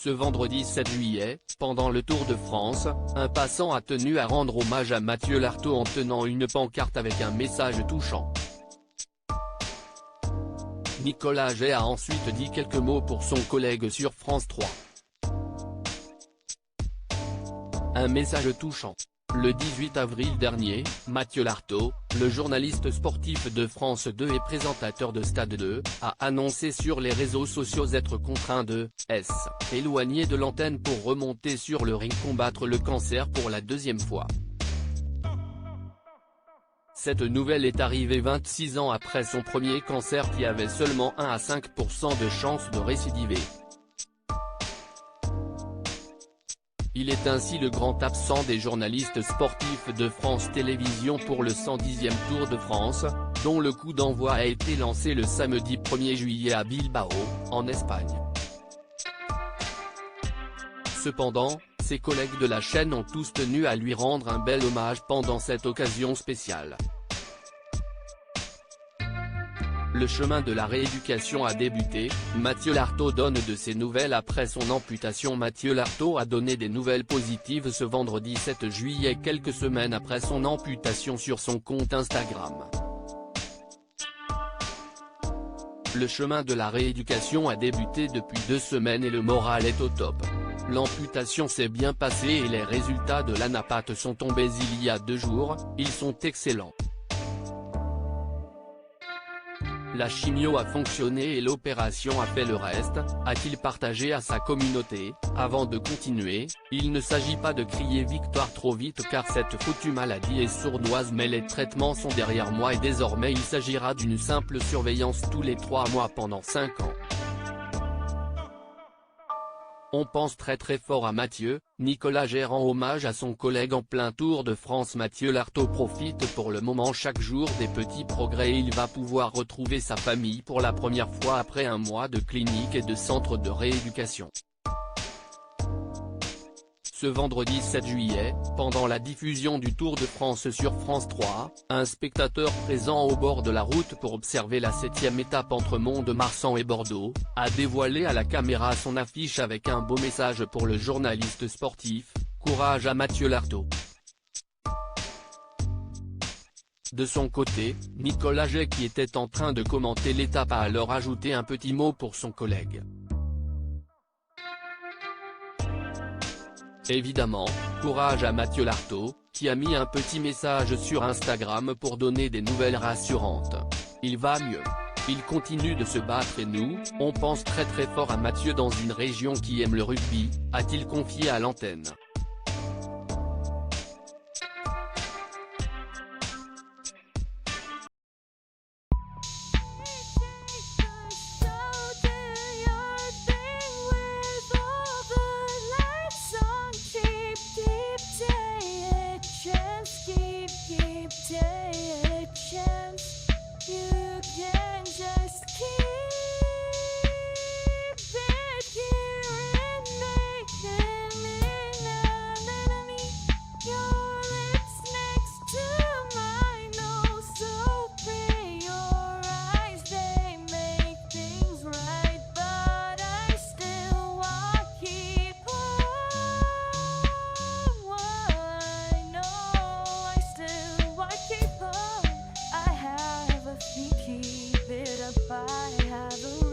Ce vendredi 7 juillet, pendant le Tour de France, un passant a tenu à rendre hommage à Mathieu Lartaud en tenant une pancarte avec un message touchant. Nicolas Jay a ensuite dit quelques mots pour son collègue sur France 3. Un message touchant. Le 18 avril dernier, Mathieu Lartaud, le journaliste sportif de France 2 et présentateur de Stade 2, a annoncé sur les réseaux sociaux être contraint de s'éloigner de l'antenne pour remonter sur le ring combattre le cancer pour la deuxième fois. Cette nouvelle est arrivée 26 ans après son premier cancer qui avait seulement 1 à 5% de chance de récidiver. Il est ainsi le grand absent des journalistes sportifs de France Télévisions pour le 110e Tour de France, dont le coup d'envoi a été lancé le samedi 1er juillet à Bilbao, en Espagne. Cependant, ses collègues de la chaîne ont tous tenu à lui rendre un bel hommage pendant cette occasion spéciale. Le chemin de la rééducation a débuté, Mathieu Lartaud donne de ses nouvelles après son amputation. Mathieu Lartaud a donné des nouvelles positives ce vendredi 7 juillet quelques semaines après son amputation sur son compte Instagram. Le chemin de la rééducation a débuté depuis 2 semaines et le moral est au top. L'amputation s'est bien passée et les résultats de l'anapathe sont tombés il y a 2 jours, ils sont excellents. La chimio a fonctionné et l'opération a fait le reste, a-t-il partagé à sa communauté. Avant de continuer, il ne s'agit pas de crier victoire trop vite car cette foutue maladie est sournoise mais les traitements sont derrière moi et désormais il s'agira d'une simple surveillance tous les 3 mois pendant 5 ans. On pense très fort à Mathieu. Nicolas Jay rend hommage à son collègue en plein Tour de France. Mathieu Lartaud profite pour le moment chaque jour des petits progrès et il va pouvoir retrouver sa famille pour la première fois après un mois de clinique et de centre de rééducation. Ce vendredi 7 juillet, pendant la diffusion du Tour de France sur France 3, un spectateur présent au bord de la route pour observer la 7e étape entre Mont-de-Marsan et Bordeaux, a dévoilé à la caméra son affiche avec un beau message pour le journaliste sportif, courage à Mathieu Lartaud. De son côté, Nicolas Jay qui était en train de commenter l'étape a alors ajouté un petit mot pour son collègue. Évidemment, courage à Mathieu Lartaud, qui a mis un petit message sur Instagram pour donner des nouvelles rassurantes. Il va mieux. Il continue de se battre et nous, on pense très fort à Mathieu dans une région qui aime le rugby, a-t-il confié à l'antenne. Keep it up, I have a